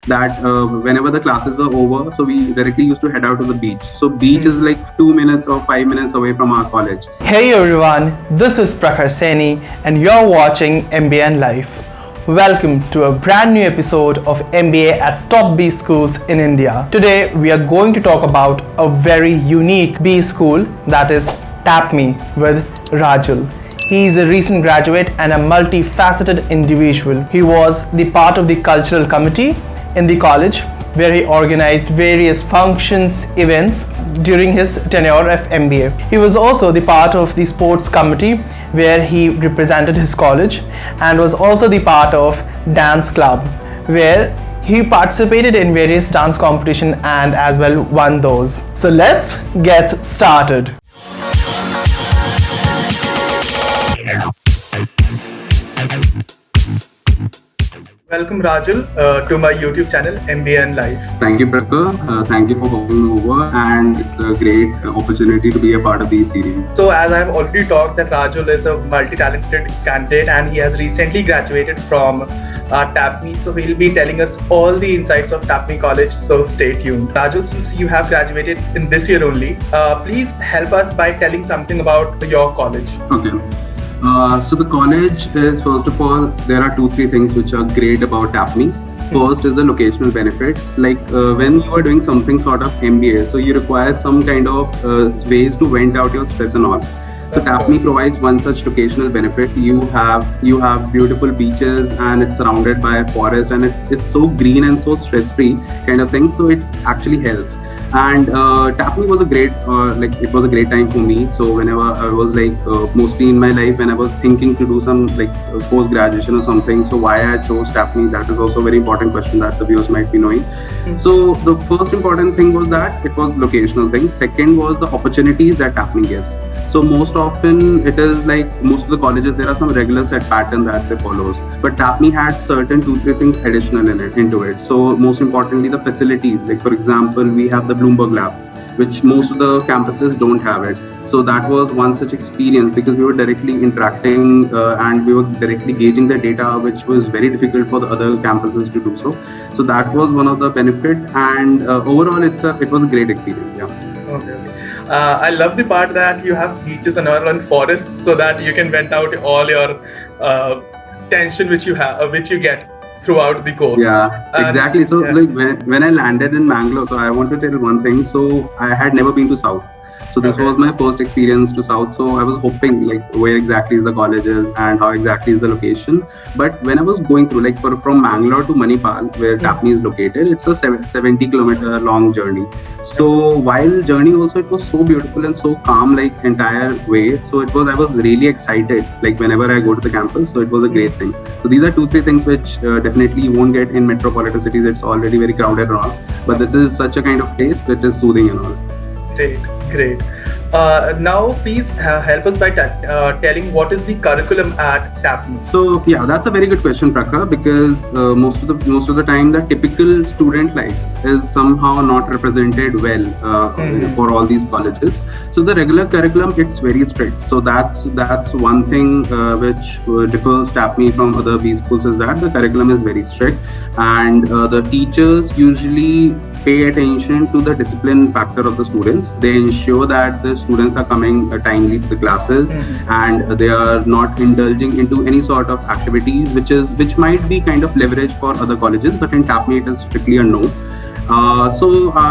that whenever the classes were over, so we directly used to head out to the beach. So beach is like 2 minutes or 5 minutes away from our college. Hey everyone, this is Prakhar Saini and you're watching MBN Life. Welcome to a brand new episode of MBA at Top B Schools in India. Today we are going to talk about a very unique B school, that is TAPME, with Rajul. He is a recent graduate and a multifaceted individual. He was the part of the cultural committee in the college where he organized various functions, events during his tenure of MBA. He was also the part of the sports committee where he represented his college and was also the part of dance club where he participated in various dance competition and as well won those. So let's get started. Welcome Rajul to my YouTube channel MBN Life. Thank you, Prakhar. Thank you for coming over, and it's a great opportunity to be a part of these series. So as I have already talked that Rajul is a multi-talented candidate and he has recently graduated from TAPME. So he'll be telling us all the insights of TAPME College. So stay tuned. Rajul, since you have graduated in this year only, please help us by telling something about your college. Okay. So the college is, first of all, there are 2-3 things which are great about TAPME. First is the locational benefit. Like when you are doing something sort of MBA, so you require some kind of ways to vent out your stress and all. So TAPME provides one such locational benefit. You have beautiful beaches and it's surrounded by forest and it's so green and so stress-free kind of thing. So it actually helps. And TAPME was a great it was a great time for me. So whenever I was mostly in my life when I was thinking to do some post graduation or something, so why I chose TAPME, that is also a very important question that the viewers might be knowing. So the first important thing was that it was locational thing. Second was the opportunities that TAPME gives. So most often it is like most of the colleges, there are some regular set pattern that they follows, but TAPME had certain 2-3 things additional into it. So most importantly, the facilities, like for example, we have the Bloomberg Lab, which most of the campuses don't have it. So that was one such experience because we were directly interacting and we were directly gauging the data, which was very difficult for the other campuses to do so. So that was one of the benefit, and overall it was a great experience. Yeah. Okay. I love the part that you have beaches and all and forests so that you can vent out all your tension which you get throughout the course. Yeah, exactly. So when I landed in Mangalore, so I want to tell one thing. So I had never been to South. So this was my first experience to South. So I was hoping where exactly is the colleges and how exactly is the location. But when I was going through from Mangalore to Manipal, where TAPME is located, it's a 70-kilometer long journey. So while journey also, it was so beautiful and so calm entire way. So I was really excited whenever I go to the campus. So it was a great thing. So these are 2-3 things which definitely you won't get in metropolitan cities. It's already very crowded and all. But this is such a kind of place that is soothing and all. Great. Now please help us by telling what is the curriculum at TAPME. So yeah, that's a very good question, Prakhar, because most of the time the typical student life is somehow not represented well for all these colleges. So the regular curriculum, it's very strict. So that's one thing which differs TAPME from other B schools, is that the curriculum is very strict, and the teachers usually pay attention to the discipline factor of the students. They ensure that the students are coming timely to the classes and they are not indulging into any sort of activities which might be kind of leverage for other colleges, but in TAPME it is strictly a no.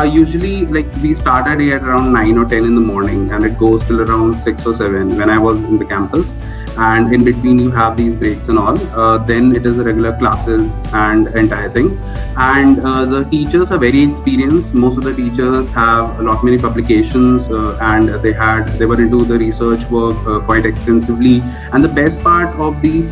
Usually we start at around 9 or 10 in the morning and it goes till around 6 or 7 when I was in the campus. And in between you have these breaks and all. Then it is regular classes and entire thing. And the teachers are very experienced. Most of the teachers have a lot many publications and they were into the research work quite extensively. And the best part of the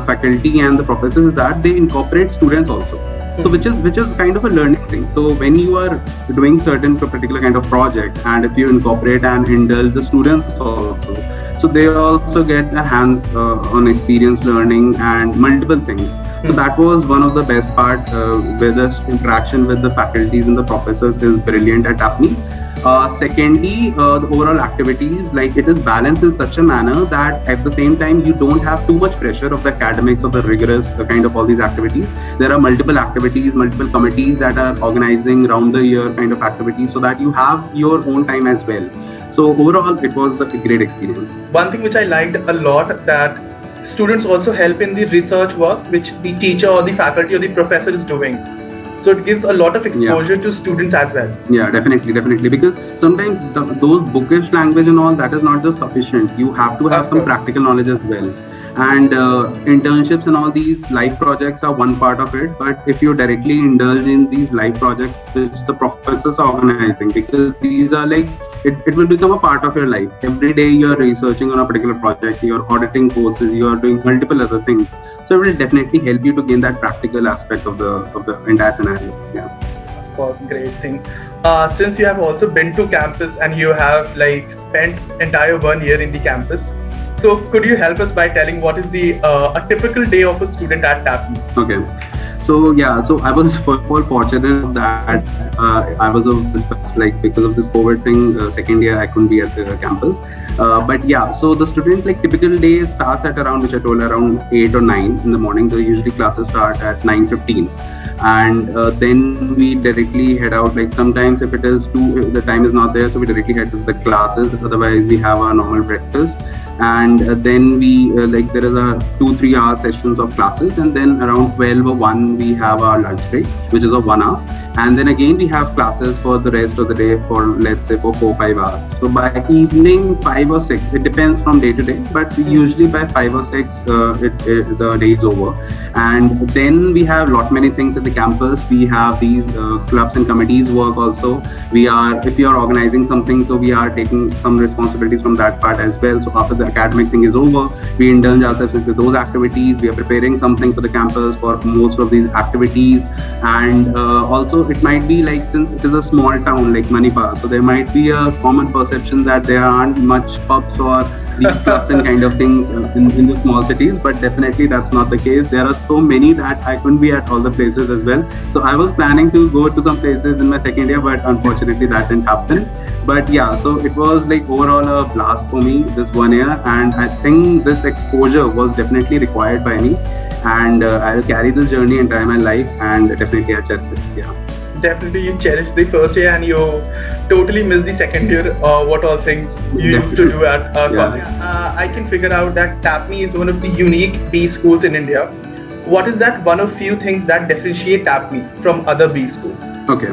faculty and the professors is that they incorporate students also. So which is kind of a learning thing. So when you are doing certain particular kind of project, and if you incorporate and indulge the students also, so they also get their hands on experience learning and multiple things. So that was one of the best part where the interaction with the faculties and the professors is brilliant at TAPME. Secondly, the overall activities, like it is balanced in such a manner that at the same time you don't have too much pressure of the academics of the rigorous kind of all these activities. There are multiple activities, multiple committees that are organizing round the year kind of activities, so that you have your own time as well. So overall, it was a great experience. One thing which I liked a lot, that students also help in the research work which the teacher or the faculty or the professor is doing. So it gives a lot of exposure to students as well. Yeah, definitely. Because sometimes those bookish language and all, that is not just sufficient. You have to have some practical knowledge as well. And internships and all these life projects are one part of it. But if you directly indulge in these life projects which the professors are organizing, because these are like, it will become a part of your life. Every day you are researching on a particular project, you are auditing courses, you are doing multiple other things. So it will definitely help you to gain that practical aspect of the entire scenario. Yeah. Of course, great thing. Since you have also been to campus and you have like spent entire 1 year in the campus, so could you help us by telling what is the a typical day of a student at TAPME? Okay. So I was fortunate that I was like because of this COVID thing, second year I couldn't be at the campus. But yeah, so the student like typical day starts at around, which I told, around 8 or 9 in the morning. So usually classes start at 9:15. And then we directly head out. Like sometimes if it is the time is not there, so we directly head to the classes. Otherwise, we have our normal breakfast, and then we like there is a 2-3 hour sessions of classes, and then around 12 or 1 we have our lunch break, which is of 1 hour. And then again we have classes for the rest of the day for, let's say, for 4-5 hours. So by evening 5 or 6, it depends from day to day, but usually by 5 or 6 the day is over. And then we have many things at the campus. We have these clubs and committees work also. If we are organizing something, so we are taking some responsibilities from that part as well. So after the academic thing is over, we indulge ourselves into those activities. We are preparing something for the campus for most of these activities. And also it might be like, since it is a small town like Manipal, so there might be a common perception that there aren't much pubs or these clubs and kind of things in the small cities, but definitely that's not the case. There are so many that I couldn't be at all the places as well. So I was planning to go to some places in my second year, but unfortunately that didn't happen. But yeah, so it was like overall a blast for me this 1 year, and I think this exposure was definitely required by me, and I'll carry this journey entire my life, and definitely I cherish it. Yeah. Definitely you cherish the first year and you totally miss the second year, what all things you used to do at college. I can figure out that TAPME is one of the unique B schools in India. What is that one of few things that differentiate TAPME from other B schools? Okay.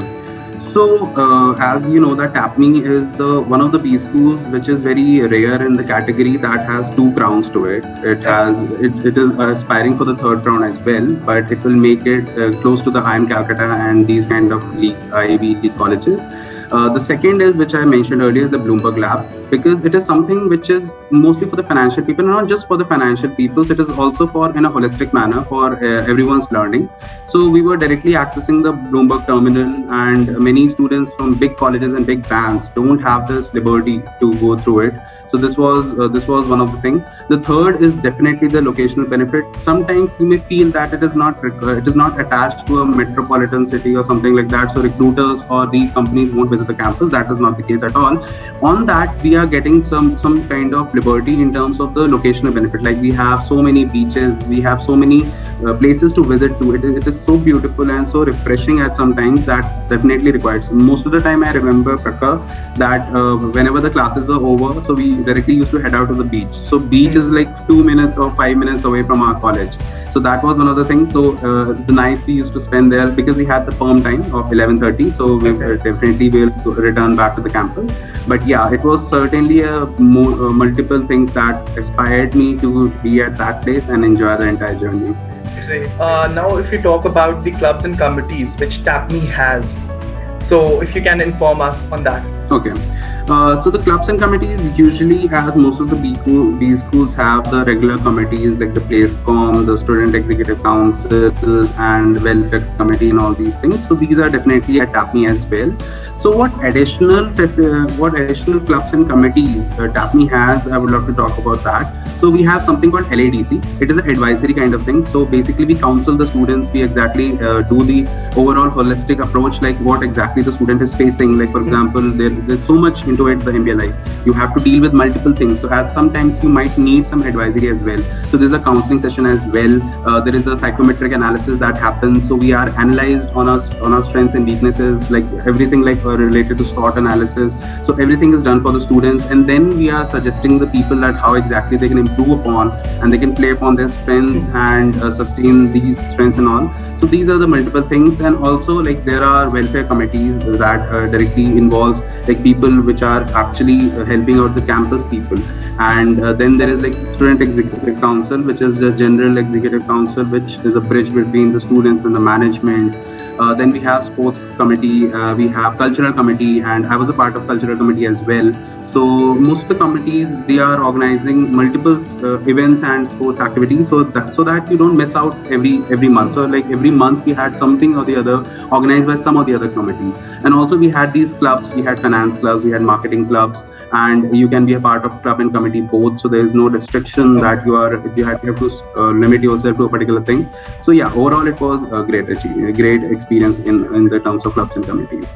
So, as you know, that TAPME is one of the B schools which is very rare in the category that has 2 crowns to it. It is aspiring for the 3rd crown as well, but it will make it close to the IIM Calcutta and these kind of leagues, Ivy League colleges. The second is, which I mentioned earlier, is the Bloomberg Lab, because it is something which is mostly for the financial people, and not just for the financial people, it is also for in a holistic manner for everyone's learning. So we were directly accessing the Bloomberg terminal, and many students from big colleges and big banks don't have this liberty to go through it. So this was one of the things. The third is definitely the locational benefit. Sometimes you may feel that it is not attached to a metropolitan city or something like that. So recruiters or these companies won't visit the campus. That is not the case at all. On that, we are getting some kind of liberty in terms of the locational benefit. Like we have so many beaches, we have so many places to visit to. It is so beautiful and so refreshing at some times that definitely requires. Most of the time, I remember, Prakar, that whenever the classes were over, so we directly used to head out to the beach. So beach is like 2 minutes or 5 minutes away from our college. So that was one of the things. So the nights we used to spend there, because we had the perm time of 11:30. So we definitely will return back to the campus. But yeah, it was certainly multiple things that inspired me to be at that place and enjoy the entire journey. Great. Now, if we talk about the clubs and committees which TAPME has, so if you can inform us on that. Okay. So the clubs and committees usually, as most of the B schools have the regular committees like the PlaceCom, the Student Executive Council, and Welfare Committee, and all these things. So these are definitely at TAPMI as well. So what additional clubs and committees TAPMI has? I would love to talk about that. So we have something called LADC. It is an advisory kind of thing. So basically, we counsel the students. We exactly do the overall holistic approach, like what exactly the student is facing. Like for example, there's so much into it, the MBA life. You have to deal with multiple things. So at sometimes you might need some advisory as well. So there's a counseling session as well. There is a psychometric analysis that happens. So we are analyzed on our strengths and weaknesses, like everything like related to SWOT analysis. So everything is done for the students, and then we are suggesting the people that how exactly they can improve upon, and they can play upon their strengths and sustain these strengths and all. So these are the multiple things, and also like there are welfare committees that directly involves like people which are actually helping out the campus people. And then there is like Student Executive Council, which is the general executive council, which is a bridge between the students and the management. Then we have sports committee, we have cultural committee, and I was a part of cultural committee as well. So most of the committees, they are organizing multiple events and sports activities, so that you don't miss out every month. So like every month we had something or the other organized by some of the other committees. And also we had these clubs, we had finance clubs, we had marketing clubs, and you can be a part of club and committee both. So there is no restriction that you have to limit yourself to a particular thing. So yeah, overall it was a great experience in the terms of clubs and committees.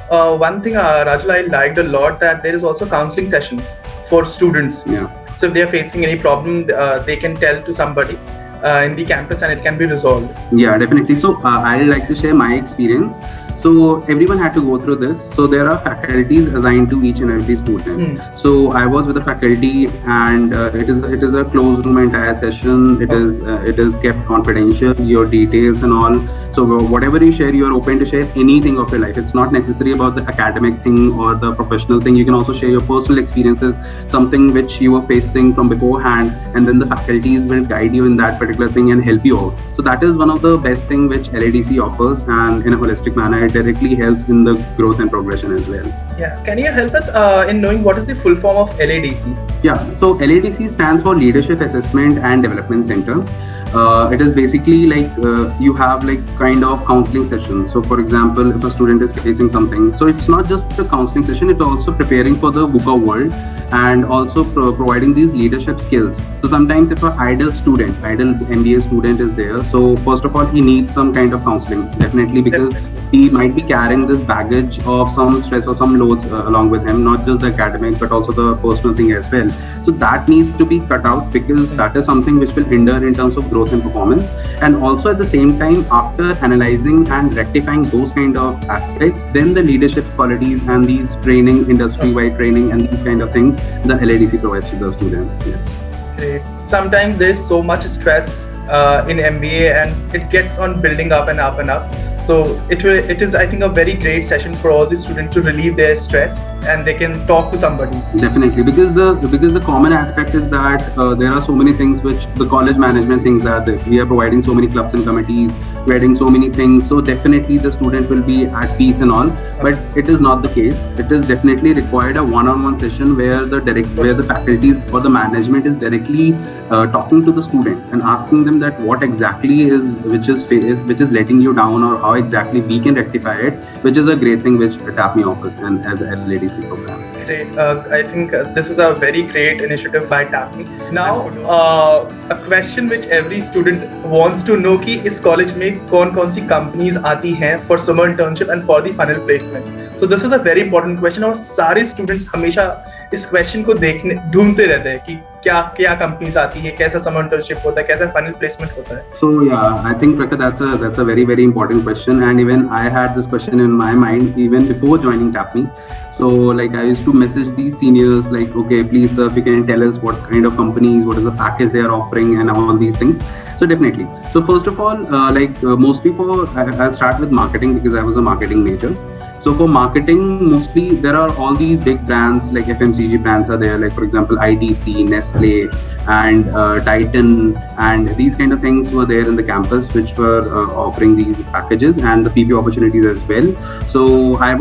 One thing, Rajul, I liked a lot that there is also counseling session for students. Yeah. So if they are facing any problem, they can tell to somebody in the campus and it can be resolved. Yeah, definitely. So I'd like to share my experience. So everyone had to go through this. So there are faculties assigned to each and every student. So I was with the faculty, and it is a closed room entire session. It is kept confidential, your details and all. So whatever you share, you are open to share anything of your life. It's not necessary about the academic thing or the professional thing. You can also share your personal experiences, something which you were facing from beforehand, and then the faculties will guide you in that particular thing and help you out. So that is one of the best thing which LADC offers, and in a holistic manner, it directly helps in the growth and progression as well. Yeah, can you help us in knowing what is the full form of LADC? Yeah, so LADC stands for Leadership Assessment and Development Center. It is basically like you have like kind of counseling sessions. So for example, if a student is facing something, so it's not just the counseling session, it's also preparing for the VUCA world, and also providing these leadership skills. So sometimes if an idle MBA student is there, so first of all, he needs some kind of counseling, definitely, because he might be carrying this baggage of some stress or some loads along with him, not just the academic, but also the personal thing as well. So that needs to be cut out, because that is something which will hinder in terms of growth and performance. And also at the same time, after analyzing and rectifying those kind of aspects, then the leadership qualities and these training, industry-wide training and these kind of things, the LADC provides to the students. Yeah. Great. Sometimes there is so much stress in MBA, and it gets on building up and up and up. So it is, I think, a very great session for all the students to relieve their stress, and they can talk to somebody. Definitely, because the common aspect is that there are so many things which the college management thinks that we are providing so many clubs and committees, we're doing so many things. So definitely the student will be at peace and all, but it is not the case. It is definitely required a one-on-one session where the faculties or the management is directly talking to the student and asking them that what exactly is which is letting you down, or how exactly we can rectify it, which is a great thing which TAPMI offers and as a LADC program. Great. I think this is a very great initiative by TAPMI. Now, a question which every student wants to know कि इस college में कौन-कौन सी companies आती हैं for summer internship and for the final placement. So this is a very important question, और सारे students हमेशा इस question को ढूंढते रहते हैं कि क्या companies आती है, कैसा summer internship होता है, कैसा final placement होता है. So yeah, I think Prakar, that's a very, very important question, and even I had this question in my mind even before joining TAPMI. So like I used to message these seniors like, okay, please sir, if you can tell us what kind of companies, what is the package they are offering and all these things. So definitely. So first of all, mostly I'll start with marketing, because I was a marketing major. So for marketing, mostly there are all these big brands like FMCG brands are there, like for example ITC, Nestle, and Titan, and these kind of things were there in the campus, which were offering these packages and the PP opportunities as well. So I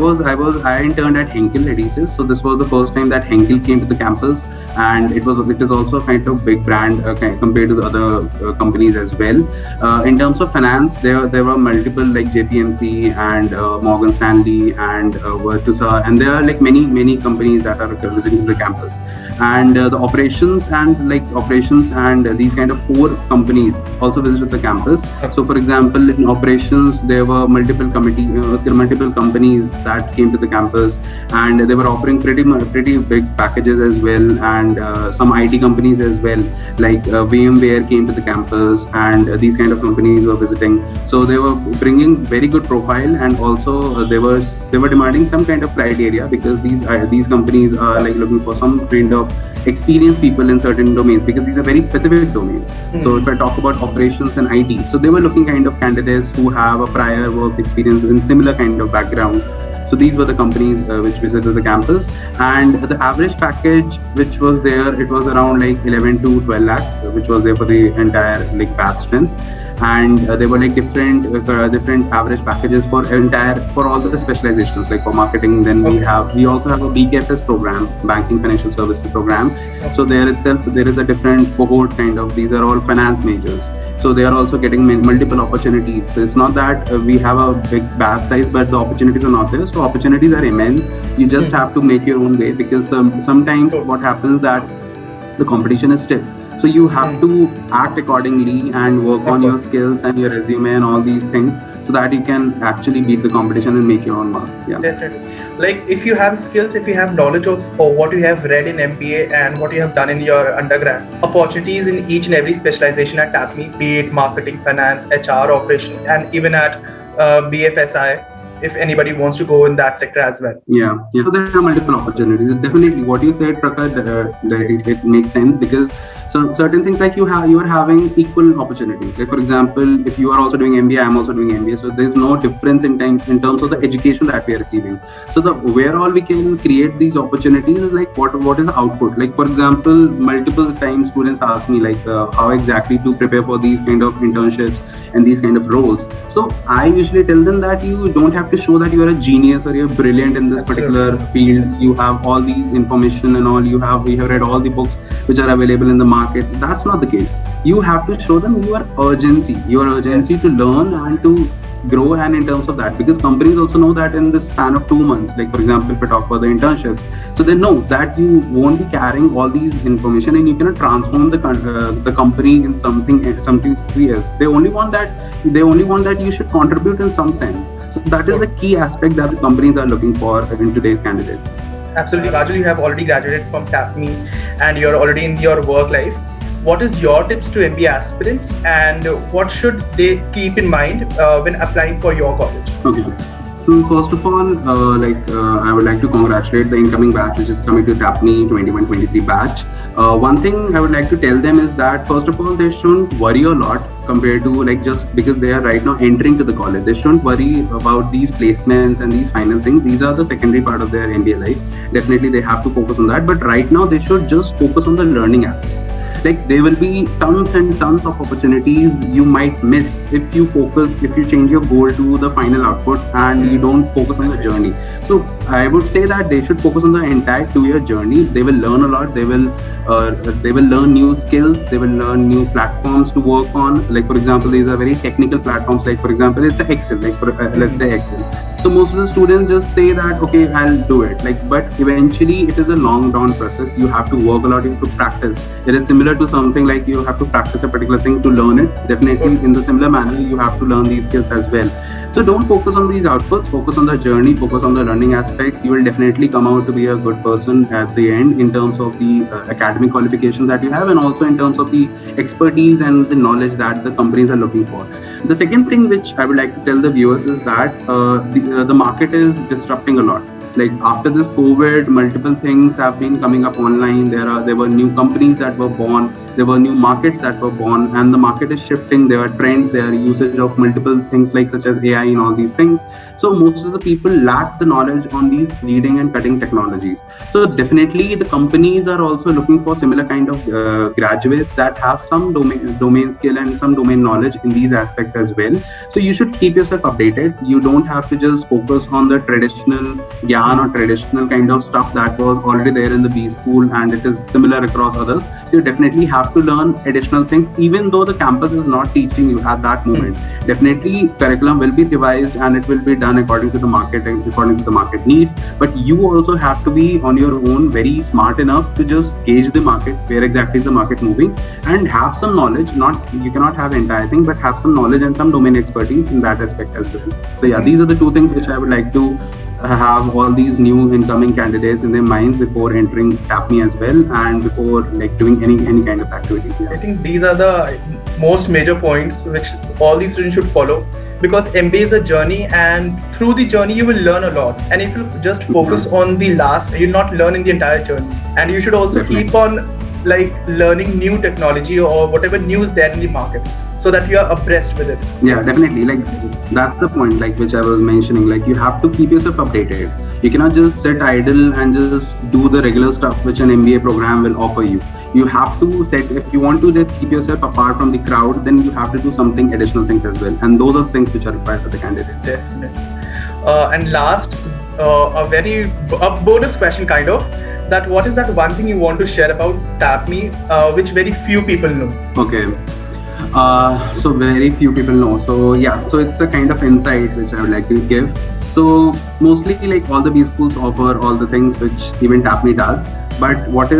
interned at Henkel Adhesives. So this was the first time that Henkel came to the campus, and it is also a kind of big brand compared to the other companies as well. In terms of finance, there were multiple like JPMC and Morgan Stanley and Virtusa, and there are like many companies that are visiting the campus. And the operations and these kind of core companies also visited the campus. So for example, in operations there were multiple companies that came to the campus, and they were offering pretty big packages as well, and some IT companies as well, like VMware came to the campus, and these kind of companies were visiting. So they were bringing very good profile, and also they were demanding some kind of criteria, because these companies are like looking for some kind of experienced people in certain domains, because these are very specific domains. So if I talk about operations and IT, so they were looking kind of candidates who have a prior work experience in similar kind of background. So these were the companies which visited the campus, and the average package which was there, it was around like 11 to 12 lakhs, which was there for the entire like batch strength. And there were like different average packages for all the specializations, like for marketing. Then we also have a BKFS program, banking financial services program. So there itself there is a different cohort kind of, these are all finance majors, so they are also getting multiple opportunities. So it's not that we have a big batch size, but the opportunities are not there. So opportunities are immense. You just have to make your own way, because sometimes what happens that the competition is stiff. So you have to act accordingly and work on your skills and your resume and all these things, so that you can actually beat the competition and make your own mark. Yeah. Definitely. Like if you have skills, if you have knowledge of what you have read in MBA and what you have done in your undergrad, opportunities in each and every specialization at TAFMI, be it marketing, finance, HR, operations, and even at BFSI, if anybody wants to go in that sector as well. Yeah. So there are multiple opportunities. Definitely, what you said, Prakhar, it makes sense, because so certain things like you are having equal opportunities. Like for example, if you are also doing MBA, I'm also doing MBA. So there's no difference in terms of the education that we are receiving. So where all we can create these opportunities is like what is the output. Like for example, multiple times students ask me like how exactly to prepare for these kind of internships and these kind of roles. So I usually tell them that you don't have to show that you are a genius or you're brilliant in this particular field. You have all these information and all. We have read all the books which are available in the market. That's not the case. You have to show them your urgency to learn and to grow, and in terms of that, because companies also know that in this span of 2 months, like for example, if we talk about the internships, so they know that you won't be carrying all these information and you cannot transform the company in something else. They only want that you should contribute in some sense. So that is the key aspect that the companies are looking for in today's candidates. Absolutely. Rajul, you have already graduated from TAFMI and you're already in your work life. What is your tips to MBA aspirants, and what should they keep in mind when applying for your college? Okay. So first of all, I would like to congratulate the incoming batch which is coming to TAFMI 21-23 batch. One thing I would like to tell them is that first of all, they shouldn't worry a lot compared to like just because they are right now entering to the college. They shouldn't worry about these placements and these final things. These are the secondary part of their MBA life. Definitely they have to focus on that. But right now they should just focus on the learning aspect. Like there will be tons and tons of opportunities you might miss if you change your goal to the final output and you don't focus on the journey. So I would say that they should focus on the entire 2-year journey. They will learn a lot. They will learn new skills. They will learn new platforms to work on. Like for example, these are very technical platforms. Like for example, it's Excel. Like let's say Excel. So most of the students just say that okay, I'll do it. But eventually it is a long drawn process. You have to work a lot. You have to practice. It is similar to something like you have to practice a particular thing to learn it. Definitely in the similar manner, you have to learn these skills as well. So don't focus on these outputs, focus on the journey, focus on the learning aspects. You will definitely come out to be a good person at the end in terms of the academic qualifications that you have, and also in terms of the expertise and the knowledge that the companies are looking for. The second thing which I would like to tell the viewers is that the market is disrupting a lot. Like after this COVID, multiple things have been coming up online. There were new companies that were born. there were new markets that were born, and the market is shifting. There are trends, there are usage of multiple things like such as AI and all these things. So most of the people lack the knowledge on these leading and cutting technologies. So definitely the companies are also looking for similar kind of graduates that have some domain skill and some domain knowledge in these aspects as well. So you should keep yourself updated. You don't have to just focus on the traditional gyan or traditional kind of stuff that was already there in the B school and it is similar across others. So you definitely have to learn additional things, even though the campus is not teaching you at that moment. Definitely curriculum will be revised and it will be done according to the market and according to the market needs. But you also have to be on your own very smart enough to just gauge the market, where exactly is the market moving, and have some knowledge. Not, you cannot have entire thing, but have some knowledge and some domain expertise in that aspect as well. So yeah, these are the two things which I would like to have all these new incoming candidates in their minds before entering TAPME as well, and before like doing any kind of activity. Yeah. I think these are the most major points which all these students should follow, because MBA is a journey, and through the journey you will learn a lot. And if you just focus on the last, you'll not learn in the entire journey. And you should also keep on like learning new technology or whatever news there in the market, so that you are abreast with it. Yeah, definitely. Like that's the point, like which I was mentioning. Like you have to keep yourself updated. You cannot just sit idle and just do the regular stuff which an MBA program will offer you. You have to set, if you want to just keep yourself apart from the crowd, then you have to do something additional things as well. And those are things which are required for the candidates. Definitely. And last, a bonus question kind of, that what is that one thing you want to share about TAPME which very few people know? Okay. So very few people know. So yeah, so it's a kind of insight which I would like to give. So mostly like all the B schools offer all the things which even TAPME does. But what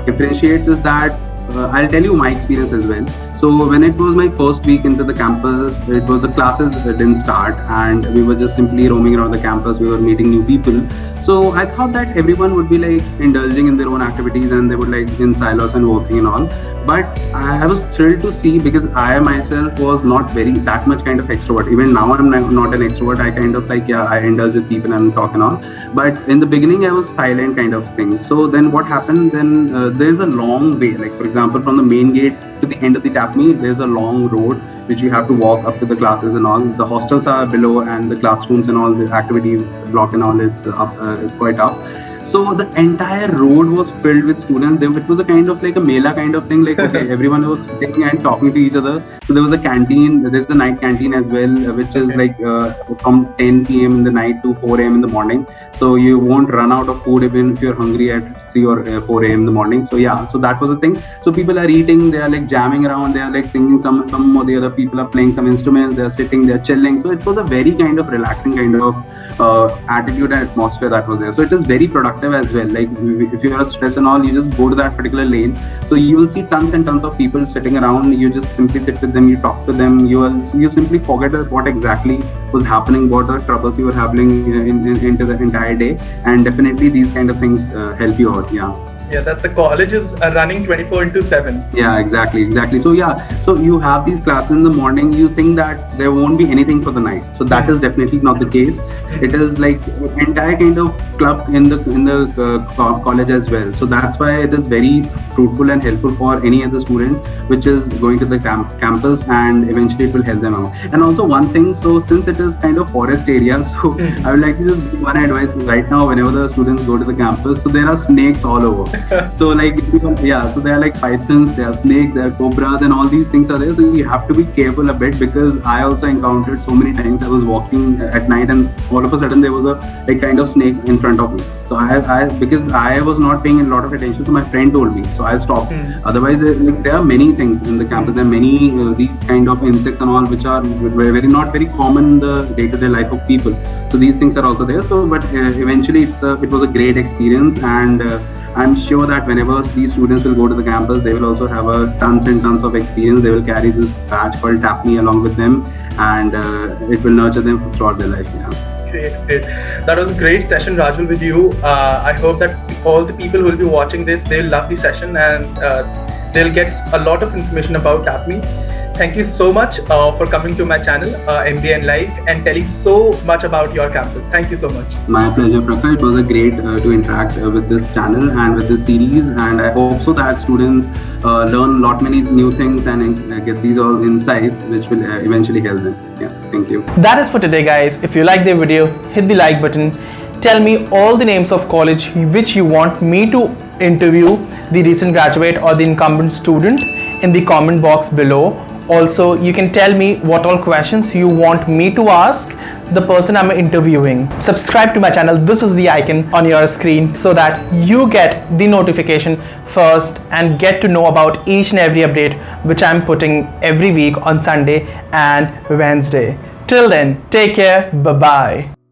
differentiates is that I'll tell you my experience as well. So when it was my first week into the campus, it was the classes didn't start and we were just simply roaming around the campus. We were meeting new people. So I thought that everyone would be like indulging in their own activities and they would like in silos and working and all. But I was thrilled to see, because I myself was not very that much kind of extrovert. Even now I'm not an extrovert. I kind of like, I indulge with people and talk and all. But in the beginning I was silent kind of thing. So then what happened, then there's a long way. Like for example, from the main gate to the end of the TAPME, there's a long road which you have to walk up to the classes and all. The hostels are below and the classrooms and all the activities block and all, it's quite up. So the entire road was filled with students. It was a kind of like a mela kind of thing. Like okay, everyone was sitting and talking to each other. So there was a canteen. There's the night canteen as well, which is like from 10 p.m. in the night to 4 a.m. in the morning. So you won't run out of food even if you're hungry at 3 or 4 a.m. in the morning. So yeah, so that was the thing. So people are eating, they are like jamming around, they are like singing, some or the other people are playing some instruments, they are sitting, they are chilling. So it was a very kind of relaxing kind of attitude and atmosphere that was there. So it is very productive as well. Like if you are stressed and all, you just go to that particular lane. So you will see tons and tons of people sitting around. You just simply sit with them, you talk to them, you simply forget what exactly was happening, what the troubles you were having into the entire day. And definitely these kind of things help you out. Yeah, that the college is running 24/7. Yeah, exactly. So yeah, so you have these classes in the morning, you think that there won't be anything for the night. So that is definitely not the case. It is like entire kind of club in the college as well. So that's why it is very fruitful and helpful for any other student which is going to the campus, and eventually it will help them out. And also one thing, so since it is kind of forest area, so I would like to just give one advice right now. Whenever the students go to the campus, so there are snakes all over. So like so there are like pythons, there are snakes, there are cobras, and all these things are there. So you have to be careful a bit, because I also encountered so many times. I was walking at night and all of a sudden there was a like kind of snake in front of me. So I because I was not paying a lot of attention, so my friend told me, so I stopped. Otherwise, like, there are many things in the campus. There are many these kind of insects and all which are not very common in the day-to-day life of people. So these things are also there. So but eventually it was a great experience, and I'm sure that whenever these students will go to the campus, they will also have tons and tons of experience. They will carry this badge called TAPME along with them, and it will nurture them throughout their life. Great. That was a great session, Rajul, with you. I hope that all the people who will be watching this, they'll love the session, and they'll get a lot of information about TAPME. thank you so much for coming to my channel, MBA and Life, and telling so much about your campus. Thank you so much. My pleasure, Prakhar. It was a great to interact with this channel and with this series, and I hope so that students learn lot many new things and get these all insights which will eventually help them. Yeah, thank you. That is for today, guys. If you like the video, hit the like button. Tell me all the names of college which you want me to interview, the recent graduate or the incumbent student, in the comment box below. Also, you can tell me what all questions you want me to ask the person I'm interviewing. Subscribe to my channel. This is the icon on your screen so that you get the notification first and get to know about each and every update which I'm putting every week on Sunday and Wednesday. Till then, take care. Bye-bye.